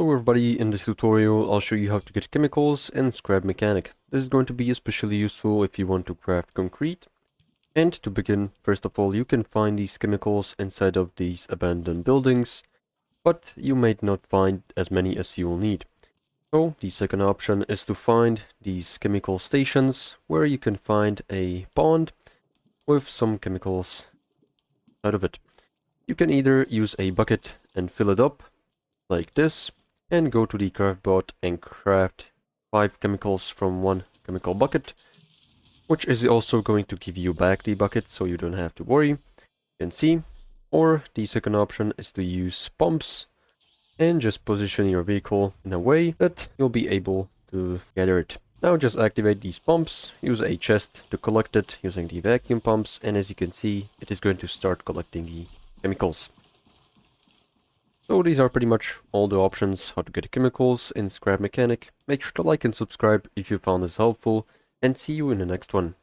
Hello everybody, in this tutorial I'll show you how to get chemicals in scrap mechanic. This is going to be especially useful if you want to craft concrete. And to begin, first of all, you can find these chemicals inside of these abandoned buildings, but you may not find as many as you will need. So the second option is to find these chemical stations where you can find a pond with some chemicals out of it. You can either use a bucket and fill it up like this, and go to the craft bot and craft 5 chemicals from one chemical bucket, which is also going to give you back the bucket, so you don't have to worry. You can see. Or the second option is to use pumps and just position your vehicle in a way that you'll be able to gather it. Now just activate these pumps, use a chest to collect it using the vacuum pumps, and as you can see, it is going to start collecting the chemicals. So these are pretty much all the options how to get chemicals in scrap mechanic. Make sure to like and subscribe if you found this helpful, and see you in the next one.